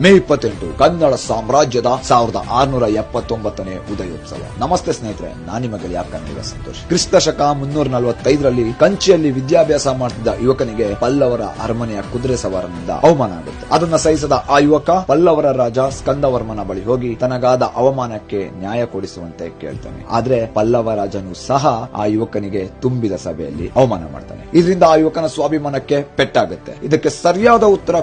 ಮೇ 28 ಕನ್ನಡ ಸಾಮ್ರಾಜ್ಯದ 1679ನೇ ಉದಯೋತ್ಸವ. ನಮಸ್ತೆ ಸ್ನೇಹಿತರೆ, ನಾನು ನಿಮ್ಮ ಗೆಳೆಯ ಕನ್ನಡಿಗ ಸಂತೋಷ್. ಕ್ರಿಸ್ತ ಶಕ 345ರಲ್ಲಿ ಕಂಚಿಯಲ್ಲಿ ವಿದ್ಯಾಭ್ಯಾಸ ಮಾಡುತ್ತಿದ್ದ ಯುವಕನಿಗೆ ಪಲ್ಲವರ ಅರಮನೆಯ ಕುದುರೆ ಸವಾರನಿಂದ ಅವಮಾನ ಆಗುತ್ತೆ. ಅದನ್ನ ಸಹಿಸದ ಆ ಯುವಕ ಪಲ್ಲವರ ರಾಜ ಸ್ಕಂದವರ್ಮನ ಬಳಿ ಹೋಗಿ ತನಗಾದ ಅವಮಾನಕ್ಕೆ ನ್ಯಾಯ ಕೊಡಿಸುವಂತೆ ಕೇಳ್ತಾನೆ. ಆದ್ರೆ ಪಲ್ಲವ ರಾಜನು ಸಹ ಆ ಯುವಕನಿಗೆ ತುಂಬಿದ ಸಭೆಯಲ್ಲಿ ಅವಮಾನ ಮಾಡ್ತಾನೆ. ಇದರಿಂದ ಆ ಯುವಕನ ಸ್ವಾಭಿಮಾನಕ್ಕೆ ಪೆಟ್ಟಾಗುತ್ತೆ. ಇದಕ್ಕೆ ಸರಿಯಾದ ಉತ್ತರ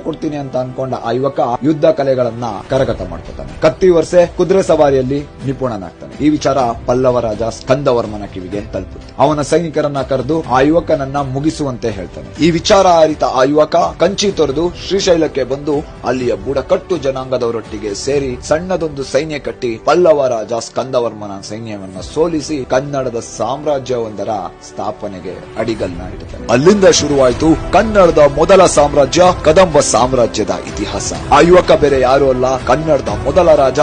ಕೊಡ್ತೀನಿ ಅಂತ ಅನ್ಕೊಂಡ ಆ ಯುವಕ ಯುದ್ಧ ಕಲೆಗಳನ್ನ ಕರಗತ ಮಾಡ್ಕೊತಾನೆ. ಕತ್ತಿ ವರ್ಷೆ ಕುದುರೆ ಸವಾರಿಯಲ್ಲಿ ನಿಪುಣನಾಗ್ತಾನೆ. ಈ ವಿಚಾರ ಪಲ್ಲವ ರಾಜ ಸ್ಕಂದವರ್ಮನ ಕಿವಿಗೆ ತಲುಪುತ್ತೆ. ಅವನ ಸೈನಿಕರನ್ನ ಕರೆದು ಆ ಯುವಕನನ್ನ ಮುಗಿಸುವಂತೆ ಹೇಳ್ತಾನೆ. ಈ ವಿಚಾರ ಅರಿತ ಆ ಯುವಕ ಕಂಚಿ ತೊರೆದು ಶ್ರೀಶೈಲಕ್ಕೆ ಬಂದು ಅಲ್ಲಿಯ ಬುಡಕಟ್ಟು ಜನಾಂಗದವರೊಟ್ಟಿಗೆ ಸೇರಿ ಸಣ್ಣದೊಂದು ಸೈನ್ಯ ಕಟ್ಟಿ ಪಲ್ಲವ ರಾಜ ಸ್ಕಂದವರ್ಮನ ಸೈನ್ಯವನ್ನ ಸೋಲಿಸಿ ಕನ್ನಡದ ಸಾಮ್ರಾಜ್ಯವೊಂದರ ಸ್ಥಾಪನೆಗೆ ಅಡಿಗಲ್ನ ಇಡುತ್ತಾನೆ. ಅಲ್ಲಿಂದ ಶುರುವಾಯಿತು ಕನ್ನಡದ ಮೊದಲ ಸಾಮ್ರಾಜ್ಯ ಕದಂಬ ಸಾಮ್ರಾಜ್ಯದ ಇತಿಹಾಸ. ಆ ಯುವಕ ಬೇರೆ ಯಾರು ಅಲ್ಲ, ಕನ್ನಡದ ಮೊದಲ ರಾಜ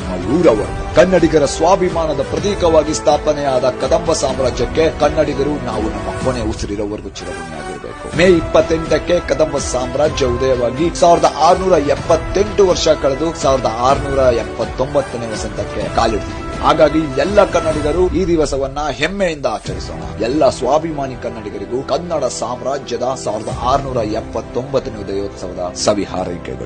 ಮಯೂರವರ್ಮ. ಕನ್ನಡಿಗರ ಸ್ವಾಭಿಮಾನದ ಪ್ರತೀಕವಾಗಿ ಸ್ಥಾಪನೆಯಾದ ಕದಂಬ ಸಾಮ್ರಾಜ್ಯಕ್ಕೆ ಕನ್ನಡಿಗರು ನಾವು ನಮ್ಮ ಕೊನೆ ಉಸಿರಿರೋವರೆಗೂ ಚಿರಋಣಿಯಾಗಿರಬೇಕು. ಮೇ 28ಕ್ಕೆ ಕದಂಬ ಸಾಮ್ರಾಜ್ಯ ಉದಯವಾಗಿ 1678 ವರ್ಷ ಕಳೆದು 1679ನೇ ವಸಂತಕ್ಕೆ ಕಾಲಿಡ್ತಿದೆ. ಹಾಗಾಗಿ ಎಲ್ಲ ಕನ್ನಡಿಗರು ಈ ದಿವಸವನ್ನ ಹೆಮ್ಮೆಯಿಂದ ಆಚರಿಸೋಣ. ಎಲ್ಲ ಸ್ವಾಭಿಮಾನಿ ಕನ್ನಡಿಗರಿಗೂ ಕನ್ನಡ ಸಾಮ್ರಾಜ್ಯದ 1679ನೇ ಉದಯೋತ್ಸವದ ಸವಿ ಹಾರೈಕೆಗಳು.